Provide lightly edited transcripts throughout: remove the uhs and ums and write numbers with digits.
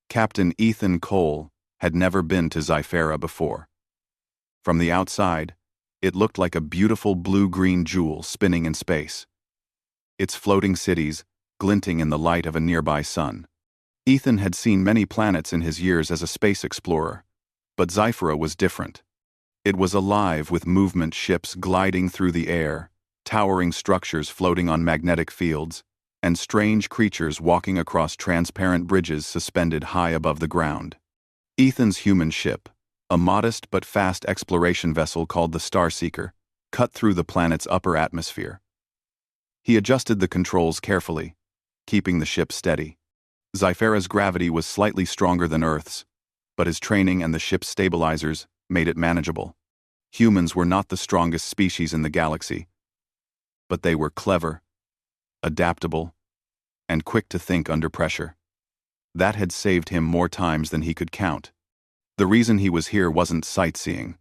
Captain Ethan Cole had never been to Zyfera before. From the outside, it looked like a beautiful blue-green jewel spinning in space, its floating cities glinting in the light of a nearby sun. Ethan had seen many planets in his years as a space explorer, but Zyfera was different. It was alive with movement ships gliding through the air, towering structures floating on magnetic fields, and strange creatures walking across transparent bridges suspended high above the ground. Ethan's human ship, a modest but fast exploration vessel called the Starseeker, cut through the planet's upper atmosphere. He adjusted the controls carefully, keeping the ship steady. Zyfera's gravity was slightly stronger than Earth's, but his training and the ship's stabilizers made it manageable. Humans were not the strongest species in the galaxy, but they were clever, adaptable, and quick to think under pressure. That had saved him more times than he could count. The reason he was here wasn't sightseeing.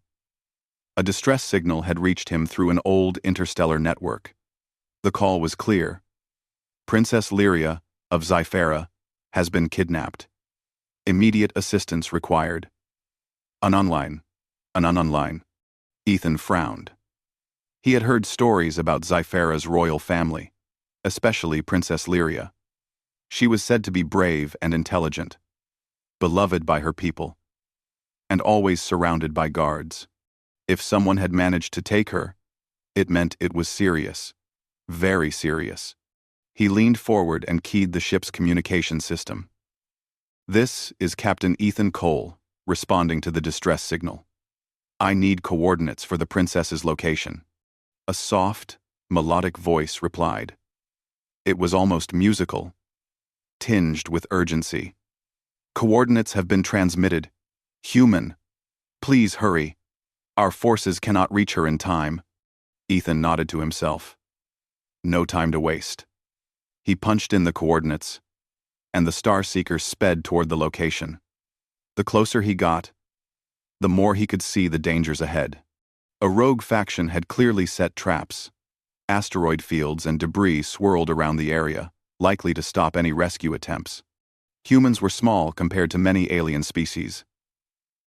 A distress signal had reached him through an old interstellar network. The call was clear. Princess Lyria of Zyfera has been kidnapped. Immediate assistance required. An online. Ethan frowned. He had heard stories about Zyfera's royal family, especially Princess Lyria. She was said to be brave and intelligent, beloved by her people, and always surrounded by guards. If someone had managed to take her, it meant it was serious, very serious. He leaned forward and keyed the ship's communication system. "This is Captain Ethan Cole, responding to the distress signal. I need coordinates for the princess's location." A soft, melodic voice replied. It was almost musical, tinged with urgency. "Coordinates have been transmitted. Human, please hurry. Our forces cannot reach her in time." Ethan nodded to himself. No time to waste. He punched in the coordinates, and the Starseeker sped toward the location. The closer he got, the more he could see the dangers ahead. A rogue faction had clearly set traps. Asteroid fields and debris swirled around the area, likely to stop any rescue attempts. Humans were small compared to many alien species,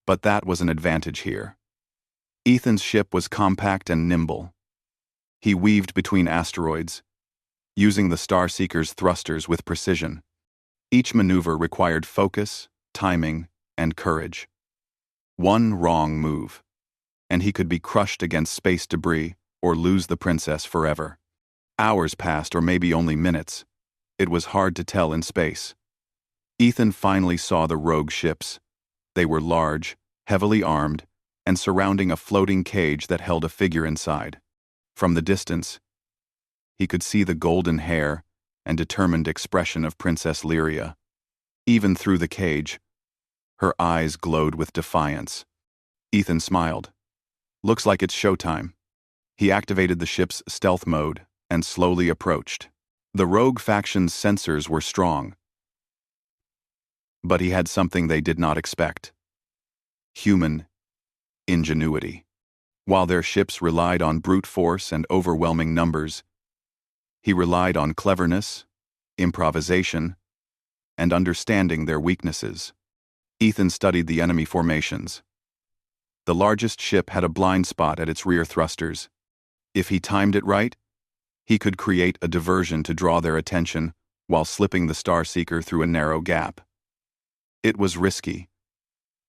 but that was an advantage here. Ethan's ship was compact and nimble. He weaved between asteroids, using the Starseeker's thrusters with precision. Each maneuver required focus, timing, and courage. One wrong move, and he could be crushed against space debris or lose the princess forever. Hours passed, or maybe only minutes. It was hard to tell in space. Ethan finally saw the rogue ships. They were large, heavily armed, and surrounding a floating cage that held a figure inside. From the distance, he could see the golden hair and determined expression of Princess Lyria. Even through the cage, her eyes glowed with defiance. Ethan smiled. "Looks like it's showtime." He activated the ship's stealth mode and slowly approached. The rogue faction's sensors were strong, but he had something they did not expect: human ingenuity. While their ships relied on brute force and overwhelming numbers, he relied on cleverness, improvisation, and understanding their weaknesses. Ethan studied the enemy formations. The largest ship had a blind spot at its rear thrusters. If he timed it right, he could create a diversion to draw their attention while slipping the Starseeker through a narrow gap. It was risky,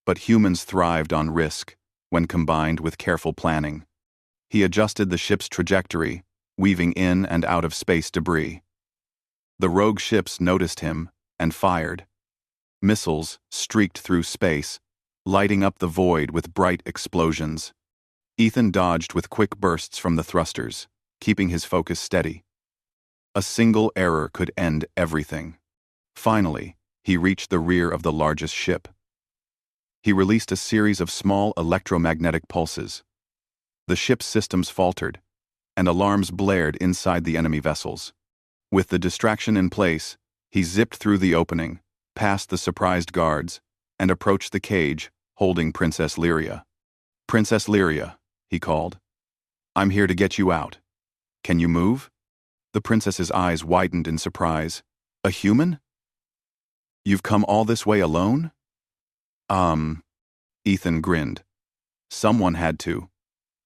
but humans thrived on risk when combined with careful planning. He adjusted the ship's trajectory, weaving in and out of space debris. The rogue ships noticed him and fired. Missiles streaked through space, lighting up the void with bright explosions. Ethan dodged with quick bursts from the thrusters, keeping his focus steady. A single error could end everything. Finally, he reached the rear of the largest ship. He released a series of small electromagnetic pulses. The ship's systems faltered, and alarms blared inside the enemy vessels. With the distraction in place, he zipped through the opening, past the surprised guards, and approached the cage, holding Princess Lyria. "Princess Lyria," he called. "I'm here to get you out. Can you move?" The princess's eyes widened in surprise. "A human?" You've come all this way alone? Ethan grinned. Someone had to.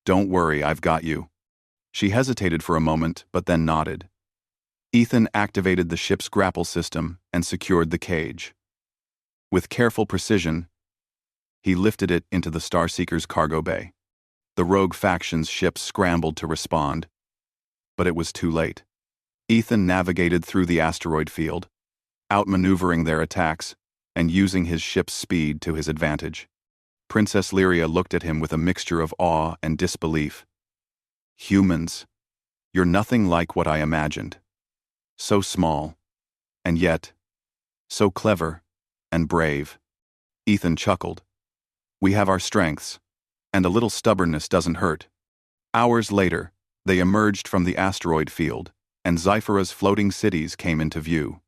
Don't worry, I've got you. She hesitated for a moment, but then nodded. Ethan activated the ship's grapple system and secured the cage. With careful precision, he lifted it into the Starseeker's cargo bay. The rogue faction's ships scrambled to respond, but it was too late. Ethan navigated through the asteroid field, outmaneuvering their attacks and using his ship's speed to his advantage. Princess Lyria looked at him with a mixture of awe and disbelief. Humans, you're nothing like what I imagined. So small, and yet, so clever and brave. Ethan chuckled. We have our strengths, and a little stubbornness doesn't hurt. Hours later, they emerged from the asteroid field, and Zyphera's floating cities came into view.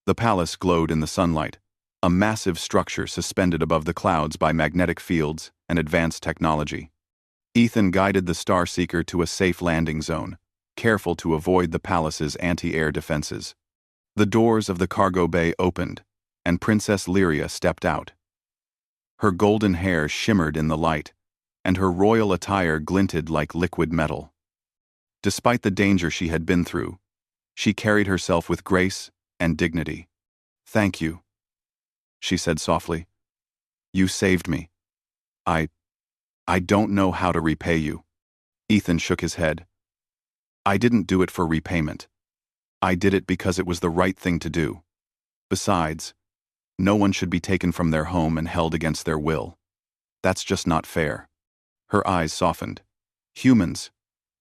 The palace glowed in the sunlight, a massive structure suspended above the clouds by magnetic fields and advanced technology. Ethan guided the Starseeker to a safe landing zone, careful to avoid the palace's anti-air defenses. The doors of the cargo bay opened, and Princess Lyria stepped out. Her golden hair shimmered in the light, and her royal attire glinted like liquid metal. Despite the danger she had been through, she carried herself with grace and dignity. Thank you, she said softly. You saved me. I don't know how to repay you. Ethan shook his head. I didn't do it for repayment. I did it because it was the right thing to do. Besides, no one should be taken from their home and held against their will. That's just not fair. Her eyes softened. Humans,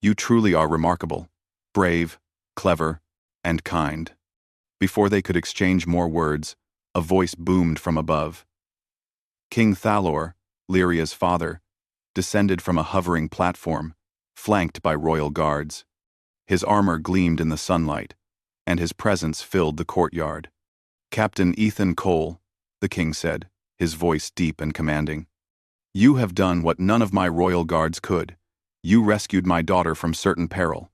you truly are remarkable, brave, clever, and kind. Before they could exchange more words, a voice boomed from above. King Thalor, Lyria's father, descended from a hovering platform, flanked by royal guards. His armor gleamed in the sunlight, and his presence filled the courtyard. Captain Ethan Cole, the king said, his voice deep and commanding. You have done what none of my royal guards could. You rescued my daughter from certain peril.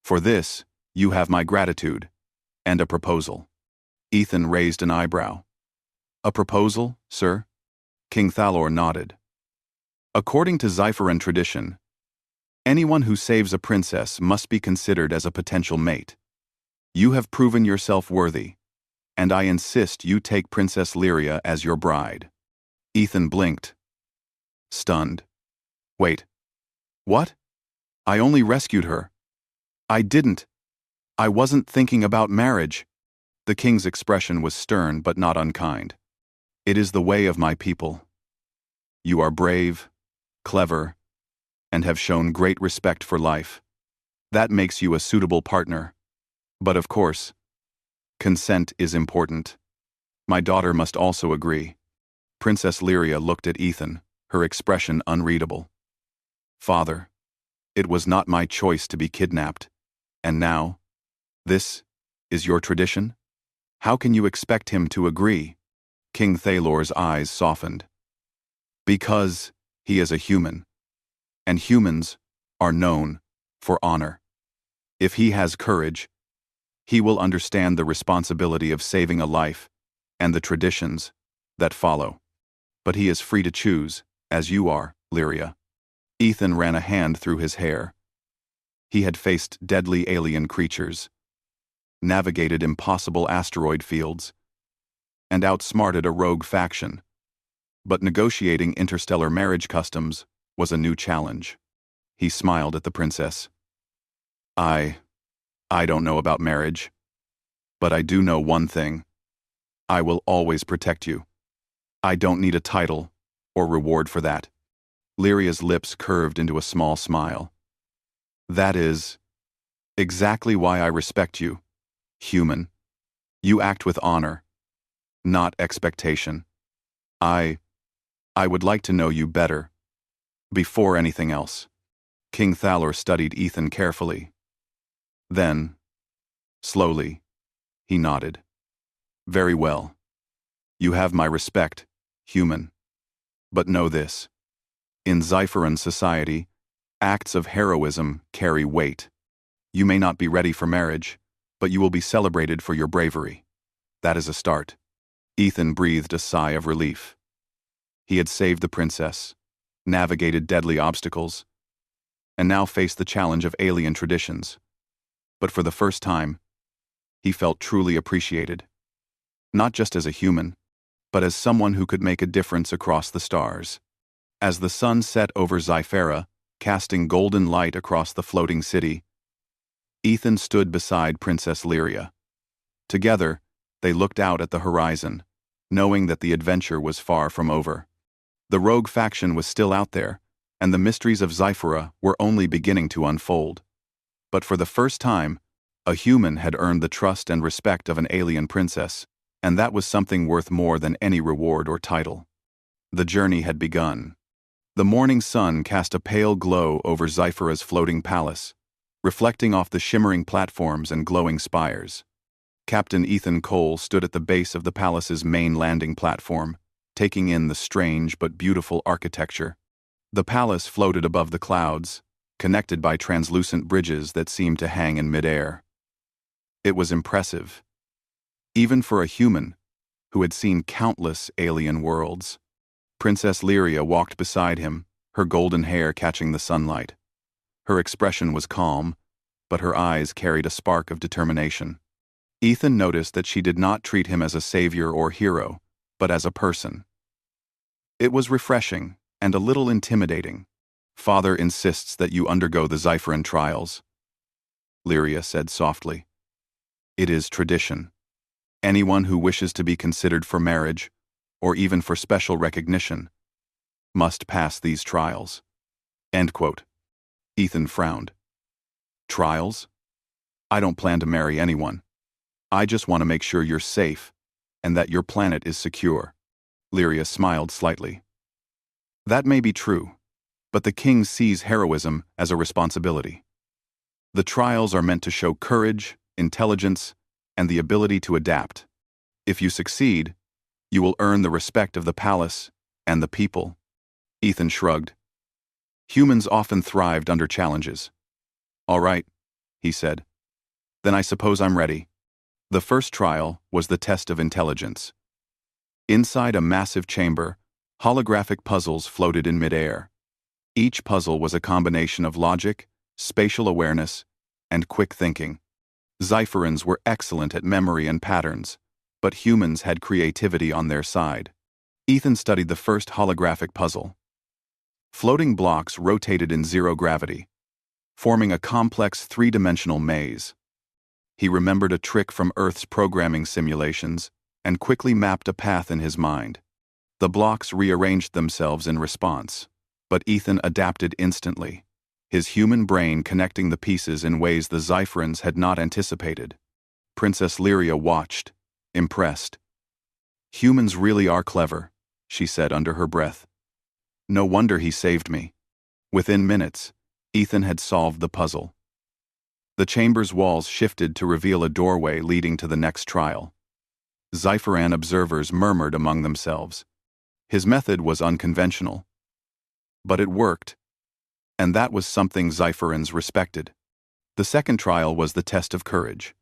For this, you have my gratitude, and a proposal. Ethan raised an eyebrow. A proposal, sir? King Thalor nodded. According to Zypheran tradition, anyone who saves a princess must be considered as a potential mate. You have proven yourself worthy, and I insist you take Princess Lyria as your bride. Ethan blinked, stunned. Wait. What? I only rescued her. I didn't. I wasn't thinking about marriage. The king's expression was stern but not unkind. It is the way of my people. You are brave, clever, and have shown great respect for life. That makes you a suitable partner. But of course, consent is important. My daughter must also agree. Princess Lyria looked at Ethan, her expression unreadable. Father, it was not my choice to be kidnapped. And now, this is your tradition? How can you expect him to agree? King Thalor's eyes softened. Because he is a human, and humans are known for honor. If he has courage, he will understand the responsibility of saving a life and the traditions that follow. But he is free to choose, as you are, Lyria. Ethan ran a hand through his hair. He had faced deadly alien creatures, navigated impossible asteroid fields, and outsmarted a rogue faction. But negotiating interstellar marriage customs was a new challenge. He smiled at the princess. I don't know about marriage, but I do know one thing. I will always protect you. I don't need a title or reward for that. Lyria's lips curved into a small smile. That is exactly why I respect you, human. You act with honor, not expectation. I would like to know you better, before anything else. King Thalor studied Ethan carefully. Then, slowly, he nodded. Very well. You have my respect, human. But know this. In Zypheran society, acts of heroism carry weight. You may not be ready for marriage, but you will be celebrated for your bravery. That is a start. Ethan breathed a sigh of relief. He had saved the princess, navigated deadly obstacles, and now faced the challenge of alien traditions. But for the first time, he felt truly appreciated. Not just as a human, but as someone who could make a difference across the stars. As the sun set over Zyfera, casting golden light across the floating city, Ethan stood beside Princess Lyria. Together, they looked out at the horizon, knowing that the adventure was far from over. The rogue faction was still out there, and the mysteries of Zyfera were only beginning to unfold. But for the first time, a human had earned the trust and respect of an alien princess, and that was something worth more than any reward or title. The journey had begun. The morning sun cast a pale glow over Zyfera's floating palace, reflecting off the shimmering platforms and glowing spires. Captain Ethan Cole stood at the base of the palace's main landing platform, taking in the strange but beautiful architecture. The palace floated above the clouds, connected by translucent bridges that seemed to hang in midair. It was impressive, even for a human who had seen countless alien worlds. Princess Lyria walked beside him, her golden hair catching the sunlight. Her expression was calm, but her eyes carried a spark of determination. Ethan noticed that she did not treat him as a savior or hero, but as a person. It was refreshing and a little intimidating. "Father insists that you undergo the Zyferan trials," Lyria said softly. "It is tradition. Anyone who wishes to be considered for marriage, or even for special recognition, must pass these trials." End quote. Ethan frowned. "Trials? I don't plan to marry anyone. I just want to make sure you're safe and that your planet is secure." Lyria smiled slightly. "That may be true, but the king sees heroism as a responsibility. The trials are meant to show courage, intelligence, and the ability to adapt. If you succeed, you will earn the respect of the palace and the people." Ethan shrugged. Humans often thrived under challenges. "All right," he said. "Then I suppose I'm ready." The first trial was the test of intelligence. Inside a massive chamber, holographic puzzles floated in midair. Each puzzle was a combination of logic, spatial awareness, and quick thinking. Zyferans were excellent at memory and patterns, but humans had creativity on their side. Ethan studied the first holographic puzzle. Floating blocks rotated in zero gravity, forming a complex three-dimensional maze. He remembered a trick from Earth's programming simulations and quickly mapped a path in his mind. The blocks rearranged themselves in response, but Ethan adapted instantly, his human brain connecting the pieces in ways the Zyferans had not anticipated. Princess Lyria watched, impressed. "Humans really are clever," she said under her breath. "No wonder he saved me." Within minutes, Ethan had solved the puzzle. The chamber's walls shifted to reveal a doorway leading to the next trial. Zyferan observers murmured among themselves. His method was unconventional, but it worked, and that was something Zyferans respected. The second trial was the test of courage.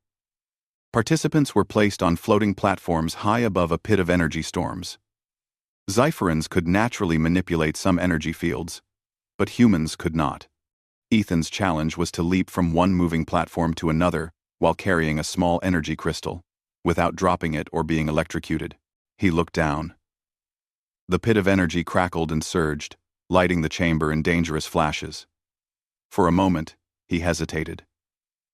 Participants were placed on floating platforms high above a pit of energy storms. Zyferans could naturally manipulate some energy fields, but humans could not. Ethan's challenge was to leap from one moving platform to another while carrying a small energy crystal, without dropping it or being electrocuted. He looked down. The pit of energy crackled and surged, lighting the chamber in dangerous flashes. For a moment, he hesitated.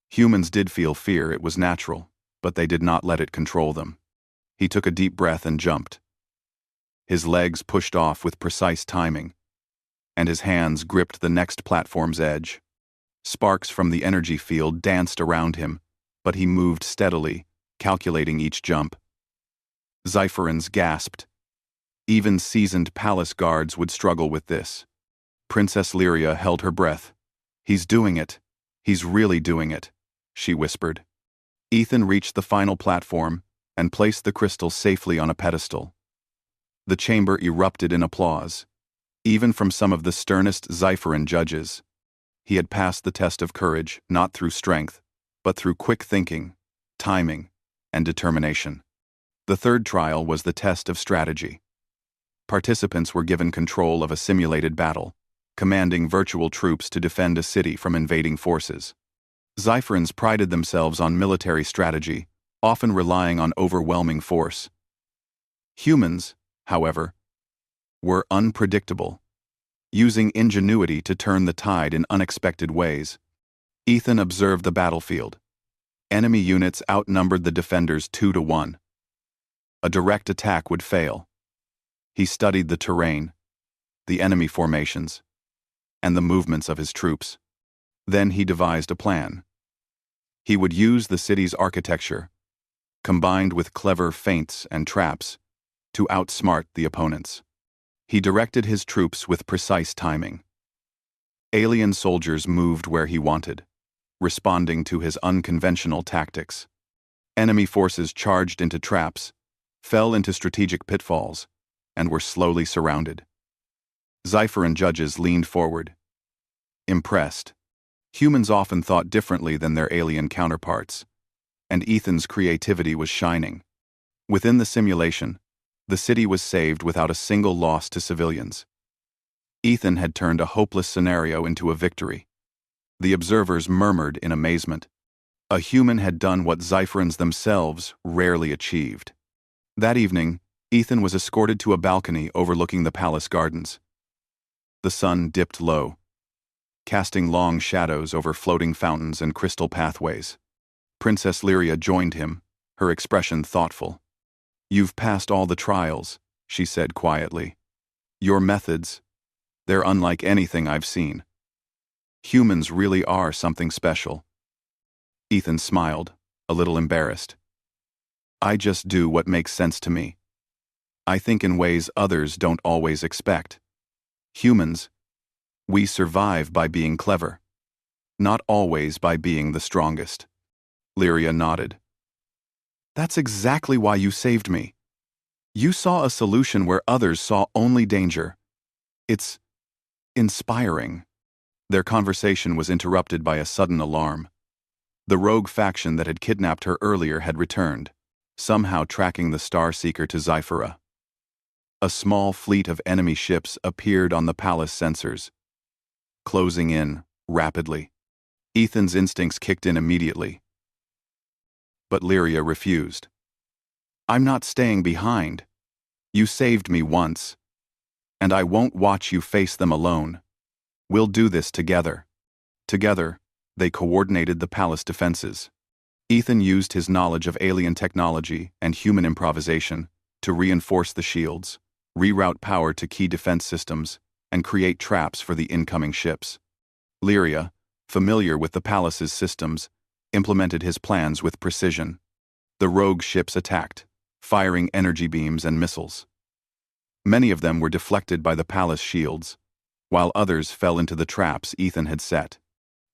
Humans did feel fear, it was natural, but they did not let it control them. He took a deep breath and jumped. His legs pushed off with precise timing, and his hands gripped the next platform's edge. Sparks from the energy field danced around him, but he moved steadily, calculating each jump. Zyferans gasped. Even seasoned palace guards would struggle with this. Princess Lyria held her breath. "He's doing it. He's really doing it," she whispered. Ethan reached the final platform and placed the crystal safely on a pedestal. The chamber erupted in applause, even from some of the sternest Zyferan judges. He had passed the test of courage, not through strength, but through quick thinking, timing, and determination. The third trial was the test of strategy. Participants were given control of a simulated battle, commanding virtual troops to defend a city from invading forces. Zypherans prided themselves on military strategy, often relying on overwhelming force. Humans, however, were unpredictable, using ingenuity to turn the tide in unexpected ways. Ethan observed the battlefield. Enemy units outnumbered the defenders 2-1. A direct attack would fail. He studied the terrain, the enemy formations, and the movements of his troops. Then he devised a plan. He would use the city's architecture, combined with clever feints and traps, to outsmart the opponents. He directed his troops with precise timing. Alien soldiers moved where he wanted, responding to his unconventional tactics. Enemy forces charged into traps, fell into strategic pitfalls, and were slowly surrounded. Zypheran judges leaned forward, impressed. Humans often thought differently than their alien counterparts, and Ethan's creativity was shining. Within the simulation, the city was saved without a single loss to civilians. Ethan had turned a hopeless scenario into a victory. The observers murmured in amazement. A human had done what Zypherans themselves rarely achieved. That evening, Ethan was escorted to a balcony overlooking the palace gardens. The sun dipped low, casting long shadows over floating fountains and crystal pathways. Princess Lyria joined him, her expression thoughtful. "You've passed all the trials," she said quietly. "Your methods, they're unlike anything I've seen. Humans really are something special." Ethan smiled, a little embarrassed. "I just do what makes sense to me. I think in ways others don't always expect. Humans, we survive by being clever, not always by being the strongest." Lyria nodded. "That's exactly why you saved me. You saw a solution where others saw only danger. It's inspiring." Their conversation was interrupted by a sudden alarm. The rogue faction that had kidnapped her earlier had returned, somehow tracking the Starseeker to Zyphera. A small fleet of enemy ships appeared on the palace sensors, closing in rapidly. Ethan's instincts kicked in immediately. But Lyria refused. "I'm not staying behind. You saved me once, and I won't watch you face them alone. We'll do this together." Together, they coordinated the palace defenses. Ethan used his knowledge of alien technology and human improvisation to reinforce the shields, reroute power to key defense systems, and create traps for the incoming ships. Lyria, familiar with the palace's systems, implemented his plans with precision. The rogue ships attacked, firing energy beams and missiles. Many of them were deflected by the palace shields, while others fell into the traps Ethan had set.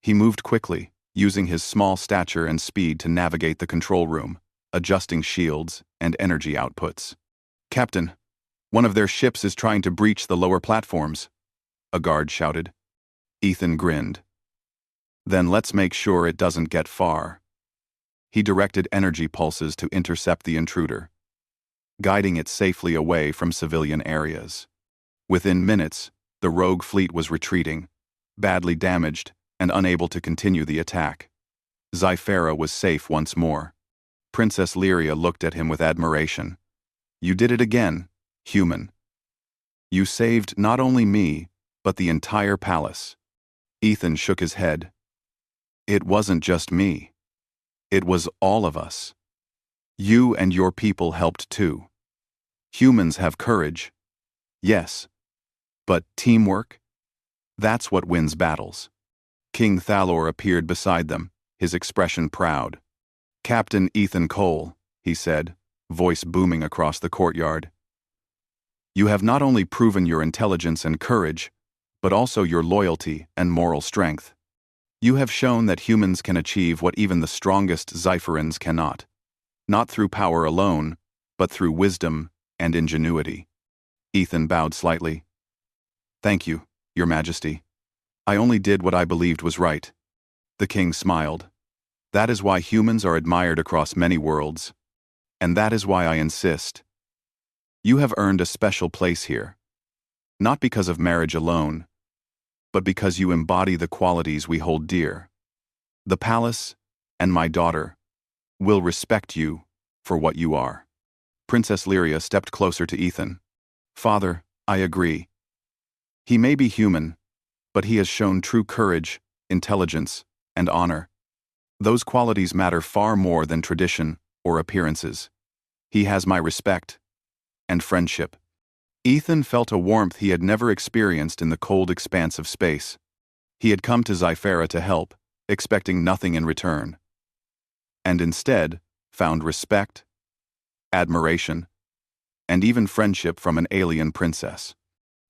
He moved quickly, using his small stature and speed to navigate the control room, adjusting shields and energy outputs. "Captain, one of their ships is trying to breach the lower platforms," a guard shouted. Ethan grinned. "Then let's make sure it doesn't get far." He directed energy pulses to intercept the intruder, guiding it safely away from civilian areas. Within minutes, the rogue fleet was retreating, badly damaged and unable to continue the attack. Zyphera was safe once more. Princess Lyria looked at him with admiration. "You did it again, human. You saved not only me, but the entire palace." Ethan shook his head. "It wasn't just me. It was all of us. You and your people helped too. Humans have courage, yes, but teamwork? That's what wins battles." King Thalor appeared beside them, his expression proud. "Captain Ethan Cole," he said, voice booming across the courtyard. "You have not only proven your intelligence and courage, but also your loyalty and moral strength. You have shown that humans can achieve what even the strongest Zypherans cannot, not through power alone, but through wisdom and ingenuity." Ethan bowed slightly. "Thank you, Your Majesty. I only did what I believed was right." The king smiled. "That is why humans are admired across many worlds. And that is why I insist. You have earned a special place here. Not because of marriage alone, but because you embody the qualities we hold dear. The palace, and my daughter, will respect you for what you are. Princess Lyria stepped closer to Ethan. Father, I agree. He may be human, but he has shown true courage, intelligence, and honor. Those qualities matter far more than tradition or appearances. He has my respect and friendship. Ethan felt a warmth he had never experienced in the cold expanse of space. He had come to Zyphera to help, expecting nothing in return. And instead, found respect, admiration, and even friendship from an alien princess.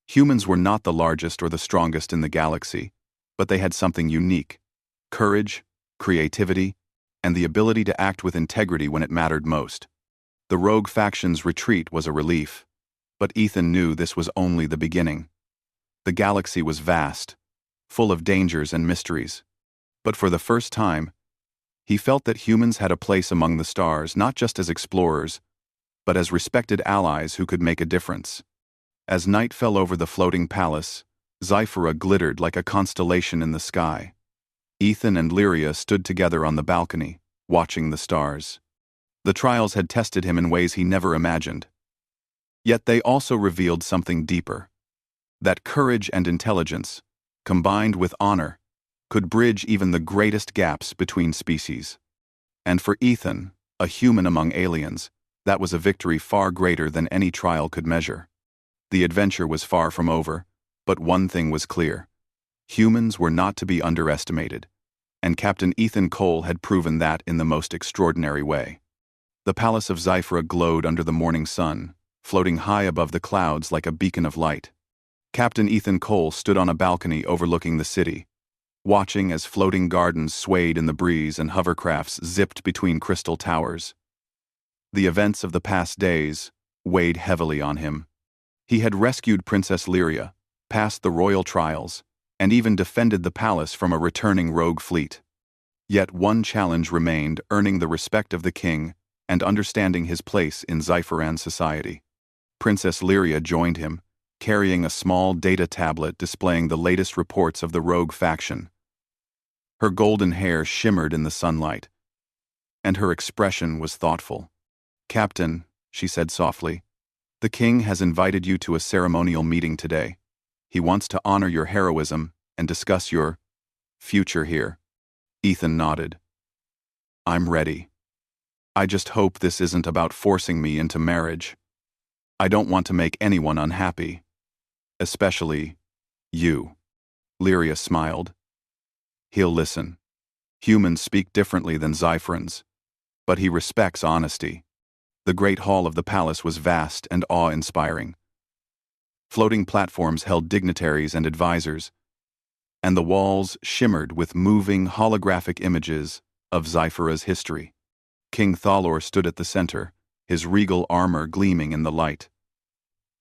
Humans were not the largest or the strongest in the galaxy, but they had something unique: courage, creativity, and the ability to act with integrity when it mattered most. The rogue faction's retreat was a relief, but Ethan knew this was only the beginning. The galaxy was vast, full of dangers and mysteries. But for the first time, he felt that humans had a place among the stars, not just as explorers, but as respected allies who could make a difference. As night fell over the floating palace, Zyphera glittered like a constellation in the sky. Ethan and Lyria stood together on the balcony, watching the stars. The trials had tested him in ways he never imagined. Yet they also revealed something deeper: that courage and intelligence, combined with honor, could bridge even the greatest gaps between species. And for Ethan, a human among aliens, that was a victory far greater than any trial could measure. The adventure was far from over, but one thing was clear: humans were not to be underestimated, and Captain Ethan Cole had proven that in the most extraordinary way. The palace of Zyphera glowed under the morning sun, floating high above the clouds like a beacon of light. Captain Ethan Cole stood on a balcony overlooking the city, watching as floating gardens swayed in the breeze and hovercrafts zipped between crystal towers. The events of the past days weighed heavily on him. He had rescued Princess Lyria, passed the royal trials, and even defended the palace from a returning rogue fleet. Yet one challenge remained: earning the respect of the king and understanding his place in Zypheran society. Princess Lyria joined him, carrying a small data tablet displaying the latest reports of the rogue faction. Her golden hair shimmered in the sunlight, and her expression was thoughtful. "Captain," she said softly, "the king has invited you to a ceremonial meeting today. He wants to honor your heroism and discuss your future here." Ethan nodded. "I'm ready. I just hope this isn't about forcing me into marriage. I don't want to make anyone unhappy. Especially you." Lyria smiled. "He'll listen. Humans speak differently than Zypherans, but he respects honesty." The great hall of the palace was vast and awe-inspiring. Floating platforms held dignitaries and advisors, and the walls shimmered with moving holographic images of Zyphera's history. King Thalor stood at the center, his regal armor gleaming in the light.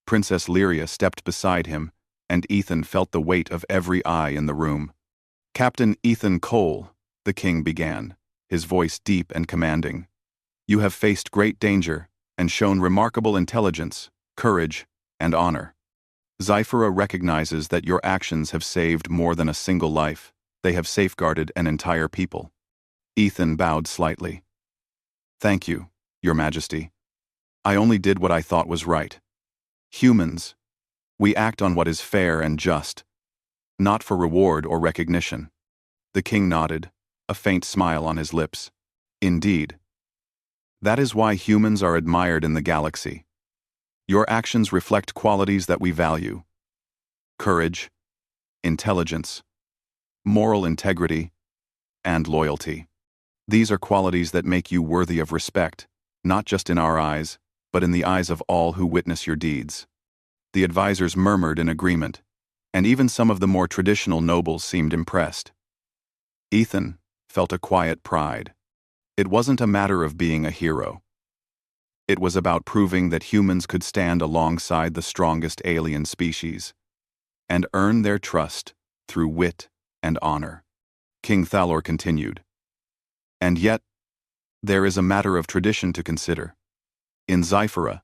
Princess Lyria stepped beside him, and Ethan felt the weight of every eye in the room. "Captain Ethan Cole," the king began, his voice deep and commanding, "you have faced great danger and shown remarkable intelligence, courage, and honor. Zyphera recognizes that your actions have saved more than a single life. They have safeguarded an entire people." Ethan bowed slightly. "Thank you, Your Majesty. I only did what I thought was right. Humans, we act on what is fair and just, not for reward or recognition." The king nodded, a faint smile on his lips. "Indeed. That is why humans are admired in the galaxy. Your actions reflect qualities that we value: courage, intelligence, moral integrity, and loyalty. These are qualities that make you worthy of respect, not just in our eyes, but in the eyes of all who witness your deeds." The advisors murmured in agreement, and even some of the more traditional nobles seemed impressed. Ethan felt a quiet pride. It wasn't a matter of being a hero. It was about proving that humans could stand alongside the strongest alien species and earn their trust through wit and honor. King Thalor continued, "And yet, there is a matter of tradition to consider. In Zyphera,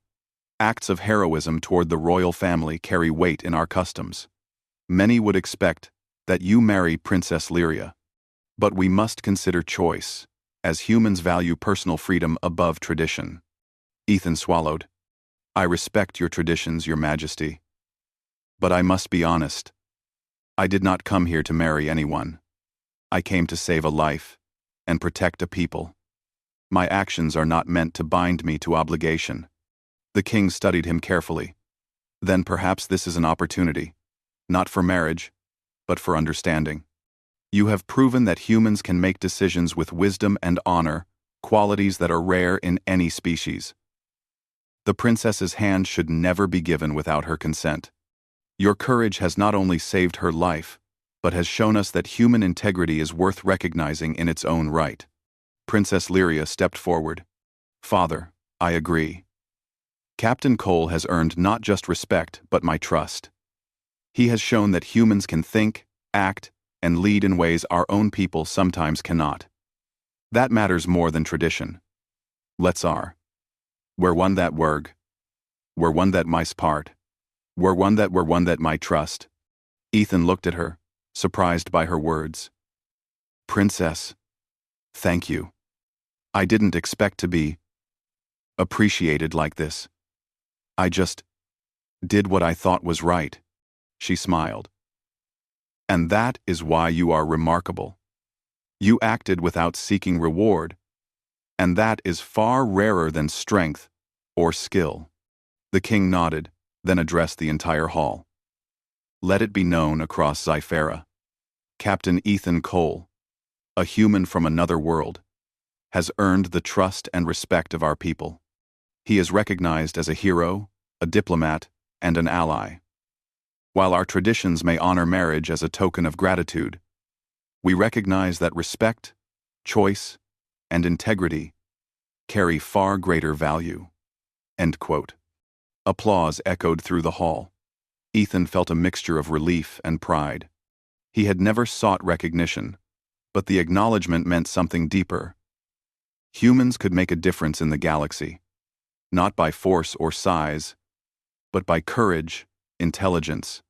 acts of heroism toward the royal family carry weight in our customs. Many would expect that you marry Princess Lyria. But we must consider choice, as humans value personal freedom above tradition. Ethan swallowed. I respect your traditions, Your Majesty. But I must be honest. I did not come here to marry anyone. I came to save a life and protect a people. My actions are not meant to bind me to obligation. The king studied him carefully. Then perhaps this is an opportunity, not for marriage, but for understanding. You have proven that humans can make decisions with wisdom and honor, qualities that are rare in any species. The princess's hand should never be given without her consent. Your courage has not only saved her life, but has shown us that human integrity is worth recognizing in its own right. Princess Lyria stepped forward. Father, I agree. Captain Cole has earned not just respect, but my trust. He has shown that humans can think, act, and lead in ways our own people sometimes cannot. That matters more than tradition. Let's are. We're one that werg. We're one that mice part. We're one that might trust. Ethan looked at her, surprised by her words. Princess, thank you. I didn't expect to be appreciated like this. I just did what I thought was right. She smiled. And that is why you are remarkable. You acted without seeking reward, and that is far rarer than strength or skill. The king nodded, then addressed the entire hall. Let it be known across Zyphera. Captain Ethan Cole, a human from another world, has earned the trust and respect of our people. He is recognized as a hero, a diplomat, and an ally. While our traditions may honor marriage as a token of gratitude, we recognize that respect, choice, and integrity carry far greater value. End quote. Applause echoed through the hall. Ethan felt a mixture of relief and pride. He had never sought recognition, but the acknowledgement meant something deeper. Humans could make a difference in the galaxy, not by force or size, but by courage, intelligence,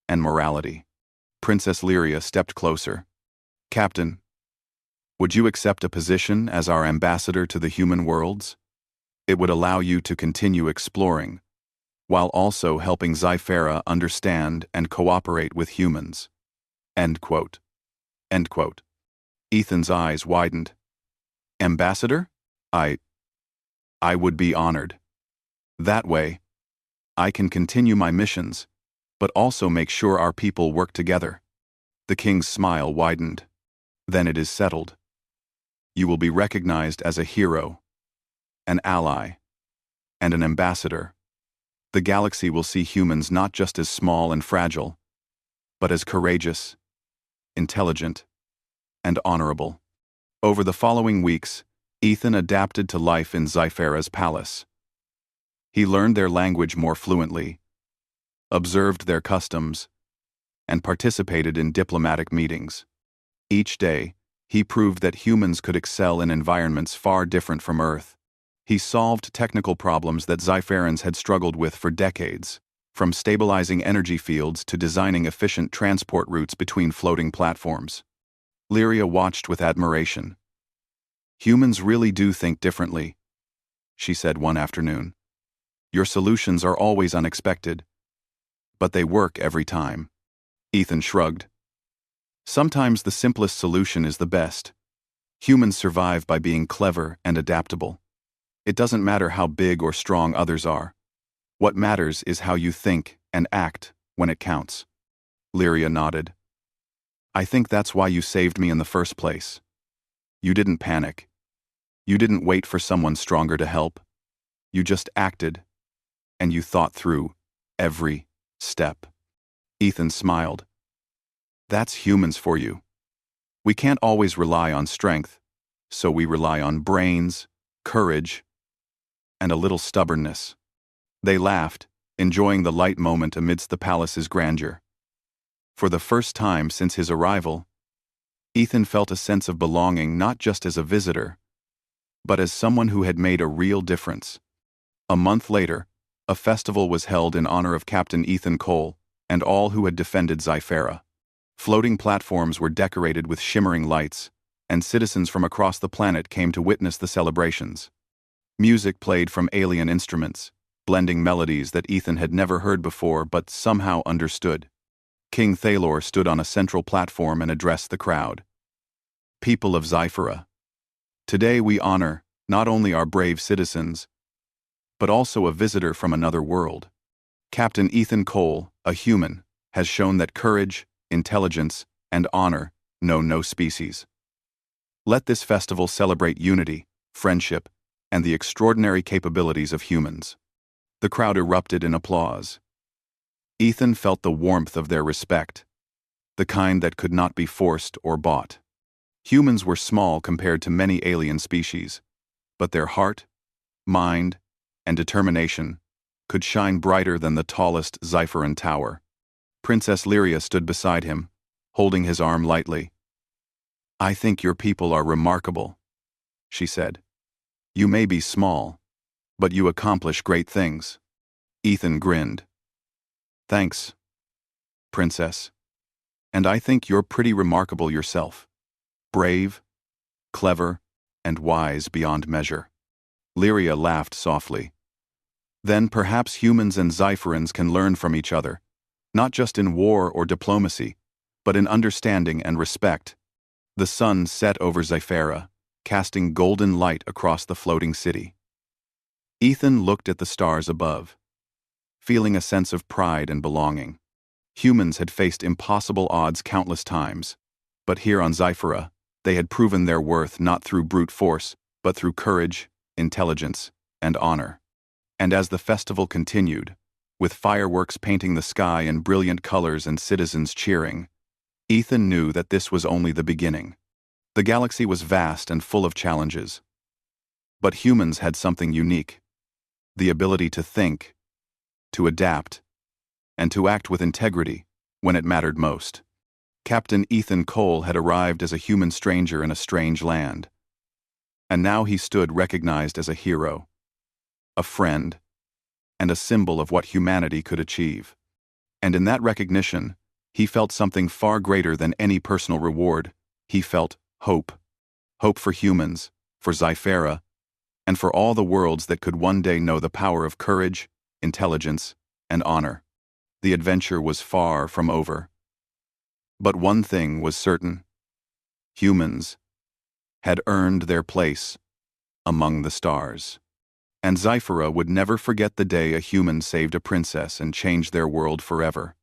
and morality. Princess Lyria stepped closer. Captain, would you accept a position as our ambassador to the human worlds? It would allow you to continue exploring, while also helping Zyphera understand and cooperate with humans. End quote. End quote. Ethan's eyes widened. Ambassador? I would be honored. That way, I can continue my missions, but also make sure our people work together. The king's smile widened. Then it is settled. You will be recognized as a hero, an ally, and an ambassador. The galaxy will see humans not just as small and fragile, but as courageous, intelligent, and honorable. Over the following weeks, Ethan adapted to life in Zyphera's palace. He learned their language more fluently, observed their customs, and participated in diplomatic meetings. Each day, he proved that humans could excel in environments far different from Earth. He solved technical problems that Zypherans had struggled with for decades, from stabilizing energy fields to designing efficient transport routes between floating platforms. Lyria watched with admiration. Humans really do think differently, she said one afternoon. Your solutions are always unexpected, but they work every time. Ethan shrugged. Sometimes the simplest solution is the best. Humans survive by being clever and adaptable. It doesn't matter how big or strong others are. What matters is how you think and act when it counts. Lyria nodded. I think that's why you saved me in the first place. You didn't panic. You didn't wait for someone stronger to help. You just acted, and you thought through every step. Ethan smiled. That's humans for you. We can't always rely on strength, so we rely on brains, courage, and a little stubbornness. They laughed, enjoying the light moment amidst the palace's grandeur. For the first time since his arrival, Ethan felt a sense of belonging not just as a visitor, but as someone who had made a real difference. A month later, a festival was held in honor of Captain Ethan Cole and all who had defended Zyfera. Floating platforms were decorated with shimmering lights, and citizens from across the planet came to witness the celebrations. Music played from alien instruments, blending melodies that Ethan had never heard before but somehow understood. King Thalor stood on a central platform and addressed the crowd. People of Zyfera, today we honor not only our brave citizens, but also a visitor from another world. Captain Ethan Cole, a human, has shown that courage, intelligence, and honor know no species. Let this festival celebrate unity, friendship, and the extraordinary capabilities of humans. The crowd erupted in applause. Ethan felt the warmth of their respect, the kind that could not be forced or bought. Humans were small compared to many alien species, but their heart, mind, and determination could shine brighter than the tallest Zyferan tower. Princess Lyria stood beside him, holding his arm lightly. "I think your people are remarkable," she said. "You may be small, but you accomplish great things." Ethan grinned. "Thanks, Princess. And I think you're pretty remarkable yourself. Brave, clever, and wise beyond measure." Lyria laughed softly. "Then perhaps humans and Zyferans can learn from each other, not just in war or diplomacy, but in understanding and respect." The sun set over Zyfera, casting golden light across the floating city. Ethan looked at the stars above, feeling a sense of pride and belonging. Humans had faced impossible odds countless times, but here on Zyfera, they had proven their worth not through brute force, but through courage, intelligence, and honor. And as the festival continued, with fireworks painting the sky in brilliant colors and citizens cheering, Ethan knew that this was only the beginning. The galaxy was vast and full of challenges. But humans had something unique: the ability to think, to adapt, and to act with integrity when it mattered most. Captain Ethan Cole had arrived as a human stranger in a strange land. And now he stood recognized as a hero, a friend, and a symbol of what humanity could achieve. And in that recognition, he felt something far greater than any personal reward. He felt hope. Hope for humans, for Zyfera, and for all the worlds that could one day know the power of courage, intelligence, and honor. The adventure was far from over. But one thing was certain: humans had earned their place among the stars. And Zyfera would never forget the day a human saved a princess and changed their world forever.